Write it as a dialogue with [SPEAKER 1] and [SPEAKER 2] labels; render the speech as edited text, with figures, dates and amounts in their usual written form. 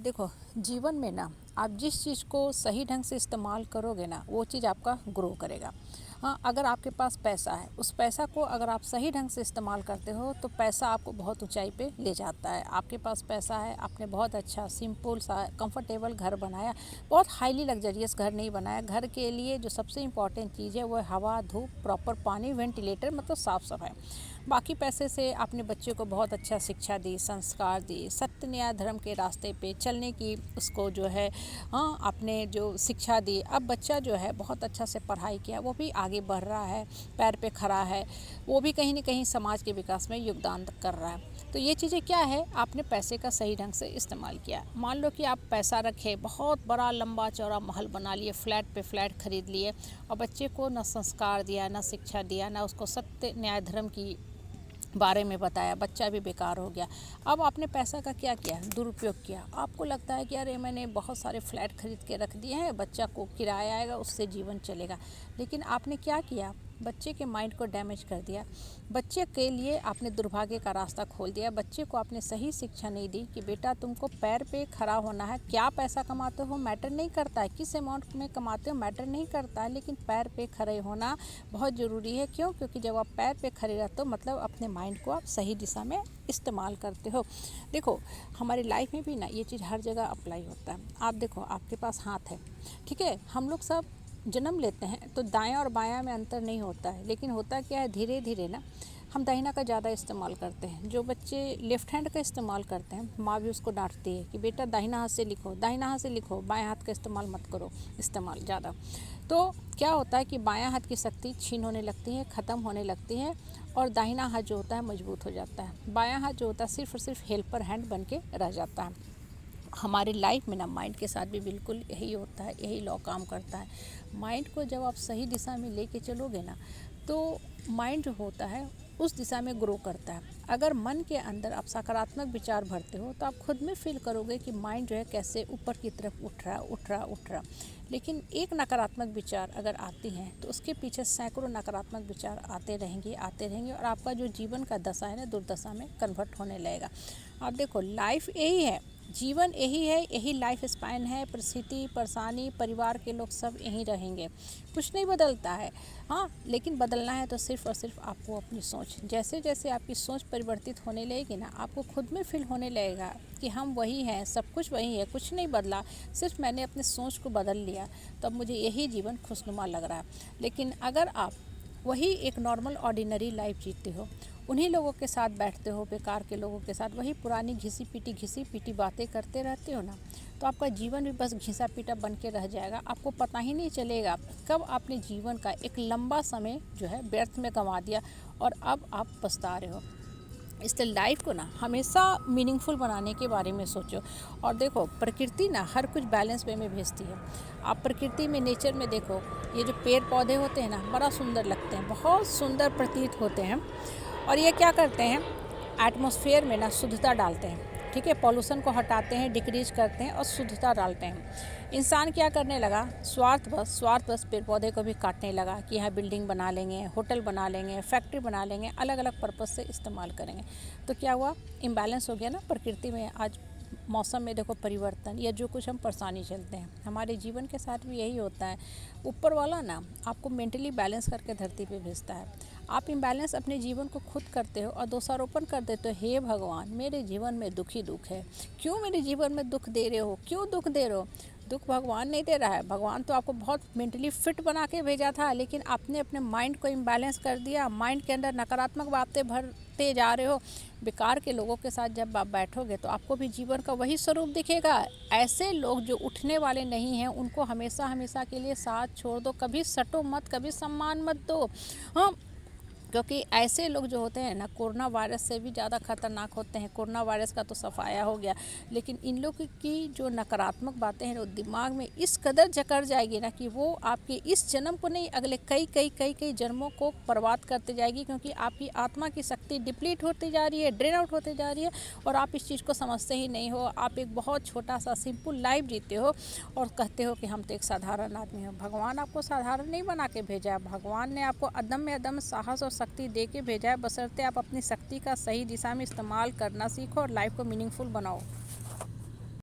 [SPEAKER 1] देखो, जीवन में ना आप जिस चीज़ को सही ढंग से इस्तेमाल करोगे ना वो चीज़ आपका ग्रो करेगा। हाँ, अगर आपके पास पैसा है, उस पैसा को अगर आप सही ढंग से इस्तेमाल करते हो तो पैसा आपको बहुत ऊंचाई पे ले जाता है। आपके पास पैसा है, आपने बहुत अच्छा सिंपल सा कंफर्टेबल घर बनाया, बहुत हाईली लग्जरियस घर नहीं बनाया। घर के लिए जो सबसे इम्पॉर्टेंट चीज़ है वो है हवा, धूप, प्रॉपर पानी, वेंटिलेटर, मतलब साफ़ सफाई। बाकी पैसे से आपने बच्चे को बहुत अच्छा शिक्षा दी, संस्कार दी, सत्य न्याय धर्म के रास्ते पे चलने की उसको जो है, हाँ, आपने जो शिक्षा दी। अब बच्चा जो है बहुत अच्छा से पढ़ाई किया, वो भी आगे बढ़ रहा है, पैर पे खड़ा है, वो भी कहीं ना कहीं समाज के विकास में योगदान कर रहा है। तो ये चीज़ें क्या है, आपने पैसे का सही ढंग से इस्तेमाल किया। मान लो कि आप पैसा रखे, बहुत बड़ा लंबा चौड़ा महल बना लिए, फ्लैट पे फ्लैट खरीद लिए, और बच्चे को ना संस्कार दिया, ना शिक्षा दिया, ना उसको सत्य न्याय धर्म की बारे में बताया, बच्चा भी बेकार हो गया। अब आपने पैसा का क्या किया, दुरुपयोग किया। आपको लगता है कि अरे मैंने बहुत सारे फ्लैट खरीद के रख दिए हैं, बच्चा को किराया आएगा, उससे जीवन चलेगा। लेकिन आपने क्या किया, बच्चे के माइंड को डैमेज कर दिया। बच्चे के लिए आपने दुर्भाग्य का रास्ता खोल दिया। बच्चे को आपने सही शिक्षा नहीं दी कि बेटा तुमको पैर पे खड़ा होना है। क्या पैसा कमाते हो मैटर नहीं करता है, किस अमाउंट में कमाते हो मैटर नहीं करता है, लेकिन पैर पे खड़े होना बहुत ज़रूरी है। क्यों? क्योंकि जब आप पैर पे खड़े रहते हो मतलब अपने माइंड को आप सही दिशा में इस्तेमाल करते हो। देखो, हमारी लाइफ में भी ना ये चीज़ हर जगह अप्लाई होता है। आप देखो, आपके पास हाथ है, ठीक है, हम लोग सब जन्म लेते हैं तो दायां और बायां में अंतर नहीं होता है, लेकिन होता क्या है, धीरे धीरे ना हम दाहिना का ज़्यादा इस्तेमाल करते हैं। जो बच्चे लेफ़्ट हैंड का इस्तेमाल करते हैं, माँ भी उसको डांटती है कि बेटा दाहिना हाथ से लिखो, दाहिना हाथ से लिखो, बाएं हाथ का इस्तेमाल मत करो, इस्तेमाल ज़्यादा। तो क्या होता है कि बायां हाथ की शक्ति छीन होने लगती है, ख़त्म होने लगती है, और दाहिना हाथ जो होता है मजबूत हो जाता है। बायां हाथ जो होता है सिर्फ और सिर्फ हेल्पर हैंड बन के रह जाता है। हमारी लाइफ में ना माइंड के साथ भी बिल्कुल यही होता है, यही लॉ काम करता है। माइंड को जब आप सही दिशा में लेके चलोगे ना तो माइंड जो होता है उस दिशा में ग्रो करता है। अगर मन के अंदर आप सकारात्मक विचार भरते हो तो आप खुद में फील करोगे कि माइंड जो है कैसे ऊपर की तरफ उठ रहा उठ रहा उठ रहा। लेकिन एक नकारात्मक विचार अगर आती हैं तो उसके पीछे सैकड़ों नकारात्मक विचार आते रहेंगे और आपका जो जीवन का दशा है ना दुर्दशा में कन्वर्ट होने लगेगा। आप देखो, लाइफ यही है, जीवन यही है, यही लाइफ स्पैन है। परिस्थिति, परेशानी, परिवार के लोग सब यहीं रहेंगे, कुछ नहीं बदलता है। हाँ, लेकिन बदलना है तो सिर्फ और सिर्फ आपको अपनी सोच, जैसे जैसे आपकी सोच परिवर्तित होने लगेगी ना आपको खुद में फील होने लगेगा कि हम वही हैं, सब कुछ वही है, कुछ नहीं बदला, सिर्फ मैंने अपनी सोच को बदल लिया, तब मुझे यही जीवन खुशनुमा लग रहा है। लेकिन अगर आप वही एक नॉर्मल ऑर्डिनरी लाइफ जीते हो, उन्हीं लोगों के साथ बैठते हो, बेकार के लोगों के साथ वही पुरानी घिसी पीटी बातें करते रहते हो ना, तो आपका जीवन भी बस घिसा पीटा बन के रह जाएगा। आपको पता ही नहीं चलेगा कब आपने जीवन का एक लंबा समय जो है व्यर्थ में गंवा दिया और अब आप पछता रहे हो। इसलिए लाइफ को ना हमेशा मीनिंगफुल बनाने के बारे में सोचो। और देखो, प्रकृति ना हर कुछ बैलेंस वे में भेजती है। आप प्रकृति में, नेचर में देखो, ये जो पेड़ पौधे होते हैं ना बड़ा सुंदर लगते हैं, बहुत सुंदर प्रतीत होते हैं। और ये क्या करते हैं, एटमॉस्फेयर में ना शुद्धता डालते हैं, ठीक है, पॉल्यूशन को हटाते हैं, डिक्रीज करते हैं और शुद्धता डालते हैं। इंसान क्या करने लगा, स्वार्थ बस पेड़ पौधे को भी काटने लगा कि यहाँ बिल्डिंग बना लेंगे, होटल बना लेंगे, फैक्ट्री बना लेंगे, अलग अलग पर्पज़ से इस्तेमाल करेंगे। तो क्या हुआ, इम्बैलेंस हो गया ना प्रकृति में। आज मौसम में देखो परिवर्तन, या जो कुछ हम परेशानी चलते हैं, हमारे जीवन के साथ भी यही होता है। ऊपर वाला ना आपको मेंटली बैलेंस करके धरती पे भेजता है। आप इम्बैलेंस अपने जीवन को खुद करते हो और दोषारोपण कर देते हो, हे भगवान मेरे जीवन में दुख ही दुख है, क्यों मेरे जीवन में दुख दे रहे हो, क्यों दुख दे रहे हो। दुख भगवान नहीं दे रहा है, भगवान तो आपको बहुत मेंटली फिट बना के भेजा था, लेकिन आपने अपने माइंड को इम्बैलेंस कर दिया, माइंड के अंदर नकारात्मक बातें भरते जा रहे हो। बेकार के लोगों के साथ जब आप बैठोगे तो आपको भी जीवन का वही स्वरूप दिखेगा। ऐसे लोग जो उठने वाले नहीं हैं उनको हमेशा हमेशा के लिए साथ छोड़ दो, कभी सटो मत, कभी सम्मान मत दो। हाँ, क्योंकि ऐसे लोग जो होते हैं ना कोरोना वायरस से भी ज़्यादा खतरनाक होते हैं। कोरोना वायरस का तो सफाया हो गया, लेकिन इन लोगों की जो नकारात्मक बातें हैं वो दिमाग में इस कदर जकड़ जाएगी ना कि वो आपके इस जन्म को नहीं, अगले कई कई कई कई जन्मों को बर्बाद करते जाएगी। क्योंकि आपकी आत्मा की शक्ति डिप्लीट होती जा रही है, ड्रेन आउट होती जा रही है, और आप इस चीज़ को समझते ही नहीं हो। आप एक बहुत छोटा सा सिंपल लाइफ जीते हो और कहते हो कि हम तो एक साधारण आदमी हो। भगवान आपको साधारण नहीं बना के भेजा है, भगवान ने आपको अदम्य अदम्य साहस और शक्ति दे के भेजा है, बशर्ते आप अपनी शक्ति का सही दिशा में इस्तेमाल करना सीखो और लाइफ को मीनिंगफुल बनाओ।